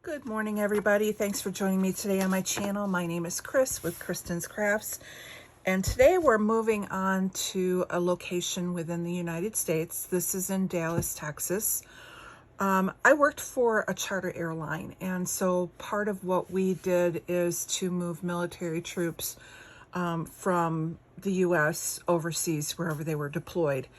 Good morning, everybody. Thanks for joining me today on my channel. My name is Chris with Kristen's Crafts, and today we're moving on to a location within the United States. This is in Dallas, Texas. I worked for a charter airline, and so part of what we did is to move military troops from the U.S. overseas, wherever they were deployed.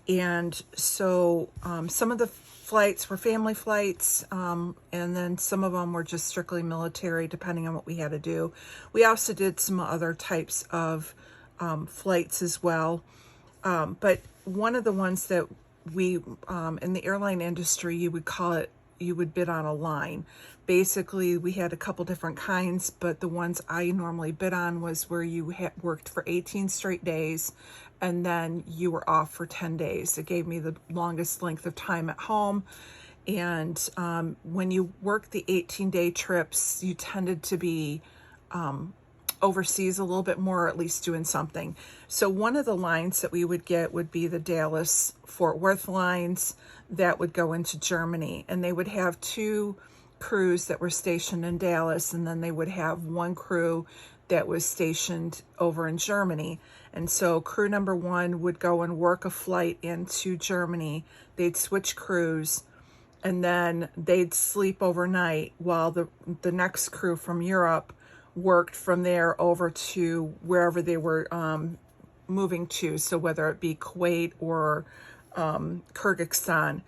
And so some of the flights were family flights, and then some of them were just strictly military, depending on what we had to do. We also did some other types of flights as well. But one of the ones that we, in the airline industry, you would bid on a line. Basically, we had a couple different kinds, but the ones I normally bid on was where you worked for 18 straight days and then you were off for 10 days. It gave me the longest length of time at home. And when you work the 18-day trips, you tended to be overseas a little bit more, or at least doing something. So one of the lines that we would get would be the Dallas Fort Worth lines that would go into Germany, and they would have two crews that were stationed in Dallas, and then they would have one crew that was stationed over in Germany. And so crew number one would go and work a flight into Germany. They'd switch crews, and then they'd sleep overnight while the next crew from Europe worked from there over to wherever they were moving to. So whether it be Kuwait or Kyrgyzstan,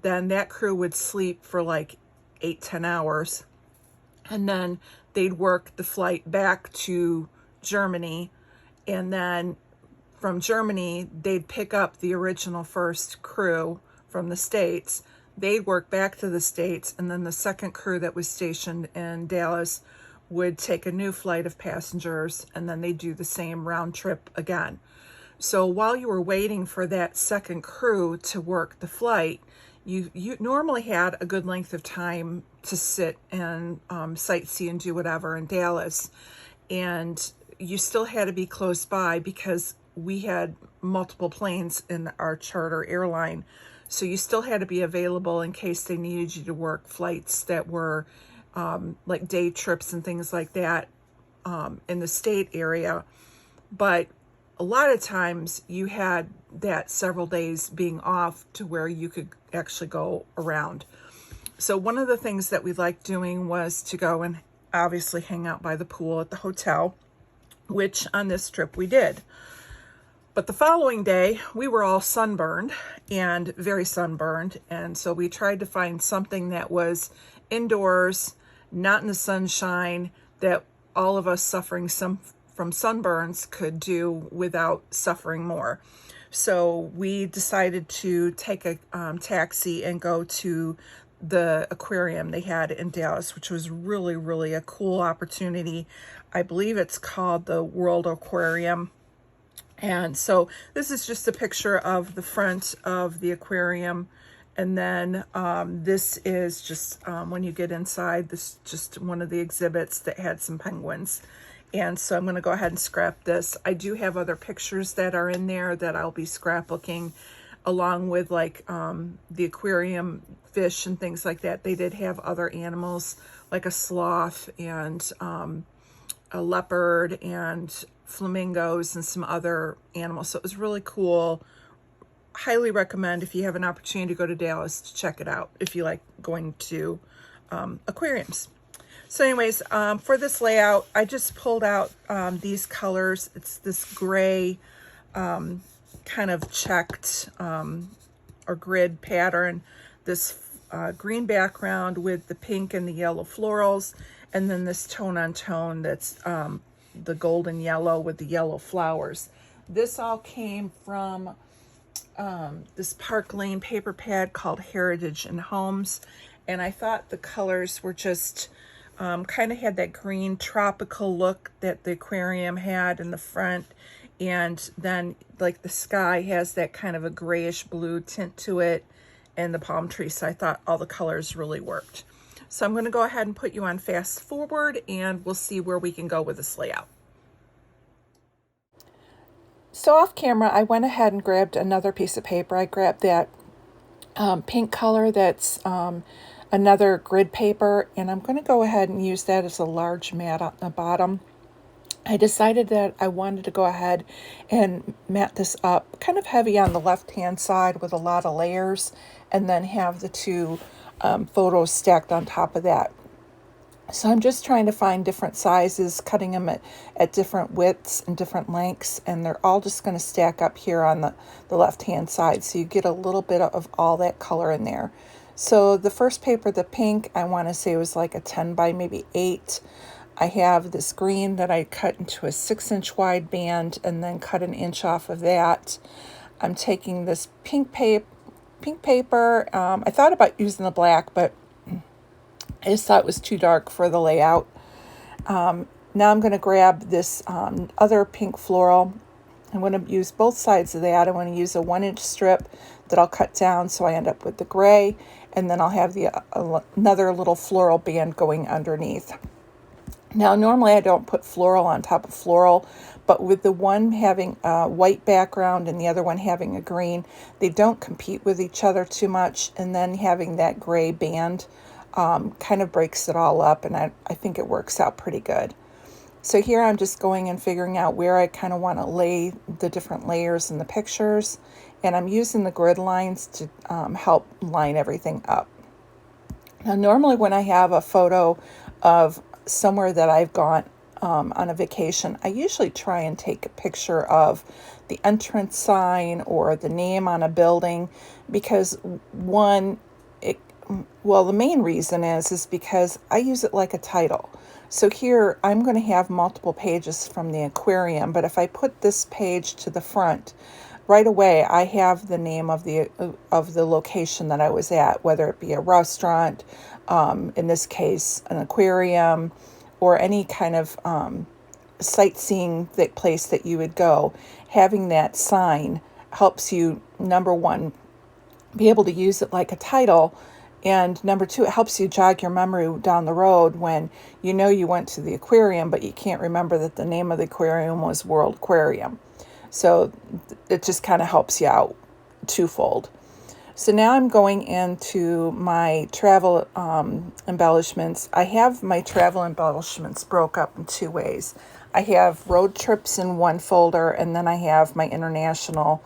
then that crew would sleep for like 8-10 hours, and then they'd work the flight back to Germany, and then from Germany they'd pick up the original first crew from the States. They'd work back to the States, and then the second crew that was stationed in Dallas would take a new flight of passengers, and then they do the same round trip again. So while you were waiting for that second crew to work the flight, you normally had a good length of time to sit and sightsee and do whatever in Dallas. And you still had to be close by because we had multiple planes in our charter airline. So you still had to be available in case they needed you to work flights that were like day trips and things like that in the state area. But a lot of times you had that several days being off to where you could actually go around. So one of the things that we liked doing was to go and obviously hang out by the pool at the hotel, which on this trip we did. But the following day, we were all sunburned and very sunburned. And so we tried to find something that was indoors, not in the sunshine, that all of us suffering from sunburns could do without suffering more. So we decided to take a taxi and go to the aquarium they had in Dallas, which was really, really a cool opportunity. I believe it's called the World Aquarium. And so this is just a picture of the front of the aquarium. And then this is just when you get inside, this is just one of the exhibits that had some penguins. And so I'm going to go ahead and scrap this. I do have other pictures that are in there that I'll be scrapbooking, along with like the aquarium fish and things like that. They did have other animals like a sloth and a leopard and flamingos and some other animals. So it was really cool. Highly recommend, if you have an opportunity to go to Dallas, to check it out if you like going to aquariums. So anyways, for this layout, I just pulled out these colors. It's this gray kind of checked or grid pattern, this green background with the pink and the yellow florals, and then this tone on tone that's the golden yellow with the yellow flowers. This all came from this Park Lane paper pad called Heritage and Homes, and I thought the colors were just kind of had that green tropical look that the aquarium had in the front, and then like the sky has that kind of a grayish blue tint to it, and the palm trees. So I thought all the colors really worked. So I'm going to go ahead and put you on fast forward, and we'll see where we can go with this layout. So off camera, I went ahead and grabbed another piece of paper. I grabbed that pink color that's another grid paper, and I'm going to go ahead and use that as a large mat on the bottom. I decided that I wanted to go ahead and mat this up kind of heavy on the left-hand side with a lot of layers, and then have the two photos stacked on top of that. So I'm just trying to find different sizes, cutting them at different widths and different lengths, and they're all just going to stack up here on the left-hand side, so you get a little bit of all that color in there. So the first paper, the pink, I want to say was like a 10 by maybe 8. I have this green that I cut into a 6-inch wide band and then cut an inch off of that. I'm taking this pink paper. I thought about using the black, but I just thought it was too dark for the layout. Now I'm going to grab this other pink floral. I'm going to use both sides of that. I want to use a 1-inch strip that I'll cut down so I end up with the gray, and then I'll have the another little floral band going underneath. Now, normally I don't put floral on top of floral, but with the one having a white background and the other one having a green, they don't compete with each other too much, and then having that gray band kind of breaks it all up, and I think it works out pretty good. So here I'm just going and figuring out where I kind of want to lay the different layers in the pictures, and I'm using the grid lines to help line everything up. Now, normally when I have a photo of somewhere that I've gone on a vacation, I usually try and take a picture of the entrance sign or the name on a building, because the main reason is because I use it like a title. So here I'm going to have multiple pages from the aquarium, but if I put this page to the front, right away I have the name of the location that I was at, whether it be a restaurant, in this case an aquarium, or any kind of sightseeing place that you would go. Having that sign helps you, number one, be able to use it like a title, and number two, it helps you jog your memory down the road when you know you went to the aquarium, but you can't remember that the name of the aquarium was World Aquarium. So it just kind of helps you out twofold. So now I'm going into my travel embellishments. I have my travel embellishments broke up in two ways. I have road trips in one folder, and then I have my international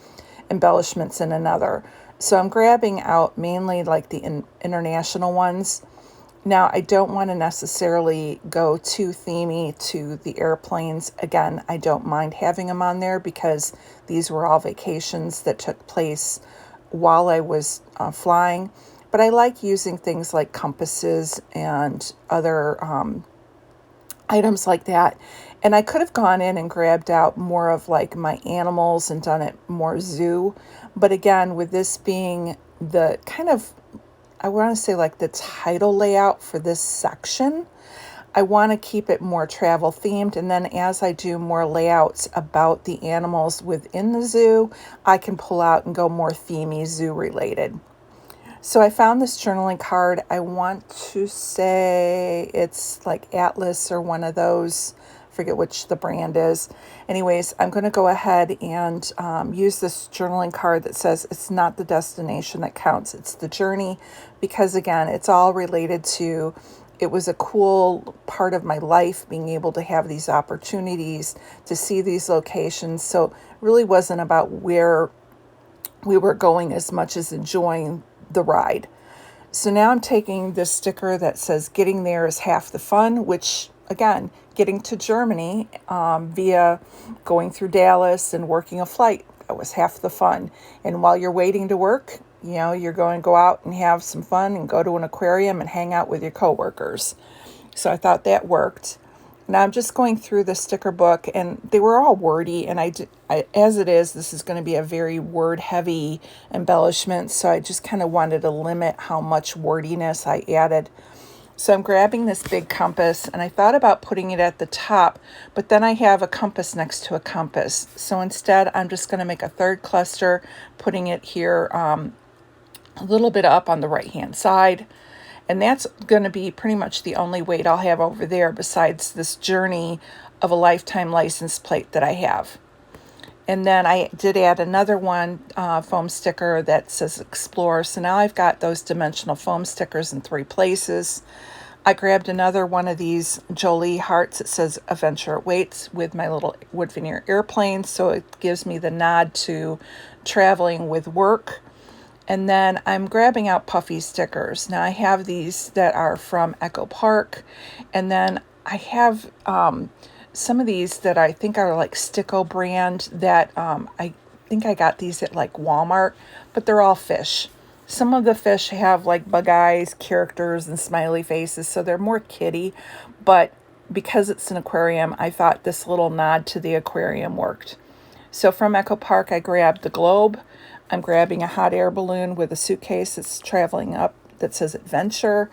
embellishments in another. So I'm grabbing out mainly like the international ones. Now, I don't want to necessarily go too themey to the airplanes. Again, I don't mind having them on there because these were all vacations that took place while I was flying. But I like using things like compasses and other items like that. And I could have gone in and grabbed out more of like my animals and done it more zoo. But again, with this being the kind of, I want to say like the title layout for this section, I want to keep it more travel themed. And then as I do more layouts about the animals within the zoo, I can pull out and go more themey zoo related. So I found this journaling card. I want to say it's like Atlas or one of those. I forget which the brand is. Anyways, I'm going to go ahead and use this journaling card that says it's not the destination that counts, it's the journey, because again, it's all related to, it was a cool part of my life being able to have these opportunities to see these locations. So it really wasn't about where we were going as much as enjoying the ride. So now I'm taking this sticker that says getting there is half the fun, which again, getting to Germany via going through Dallas and working a flight, that was half the fun. And while you're waiting to work, you know, you're going to go out and have some fun and go to an aquarium and hang out with your coworkers. So I thought that worked. Now I'm just going through the sticker book, and they were all wordy, and I as it is, this is going to be a very word-heavy embellishment, so I just kind of wanted to limit how much wordiness I added. So I'm grabbing this big compass, and I thought about putting it at the top, but then I have a compass next to a compass. So instead, I'm just going to make a third cluster, putting it here a little bit up on the right-hand side. And that's going to be pretty much the only weight I'll have over there besides this journey of a lifetime license plate that I have. And then I did add another one foam sticker that says Explore. So now I've got those dimensional foam stickers in 3 places. I grabbed another one of these Jolie hearts. It says Adventure Awaits with my little wood veneer airplane. So it gives me the nod to traveling with work. And then I'm grabbing out puffy stickers. Now I have these that are from Echo Park. And then I have some of these that I think are like Sticko brand that I think I got these at like Walmart, but they're all fish. Some of the fish have like bug eyes, characters, and smiley faces, so they're more kitty. But because it's an aquarium, I thought this little nod to the aquarium worked. So from Echo Park, I grabbed the globe. I'm grabbing a hot air balloon with a suitcase that's traveling up that says Adventure.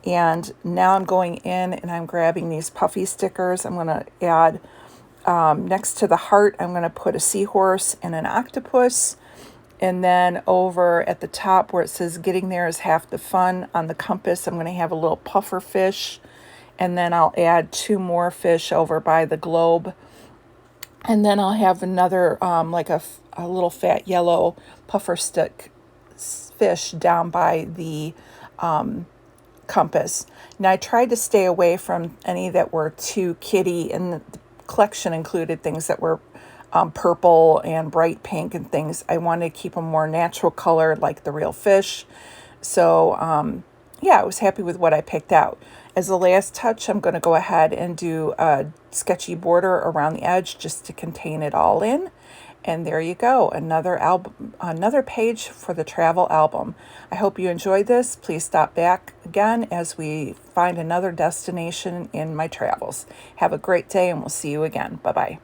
And now I'm going in and I'm grabbing these puffy stickers. I'm going to add, next to the heart, I'm going to put a seahorse and an octopus. And then over at the top where it says getting there is half the fun, on the compass, I'm going to have a little puffer fish. And then I'll add 2 more fish over by the globe. And then I'll have another, like a little fat yellow puffer stick fish down by the compass. Now I tried to stay away from any that were too kitty, and the collection included things that were purple and bright pink and things. I wanted to keep them more natural color like the real fish. So yeah, I was happy with what I picked out. As a last touch, I'm going to go ahead and do a sketchy border around the edge just to contain it all in. And there you go, another album, another page for the travel album. I hope you enjoyed this. Please stop back again as we find another destination in my travels. Have a great day, and we'll see you again. Bye-bye.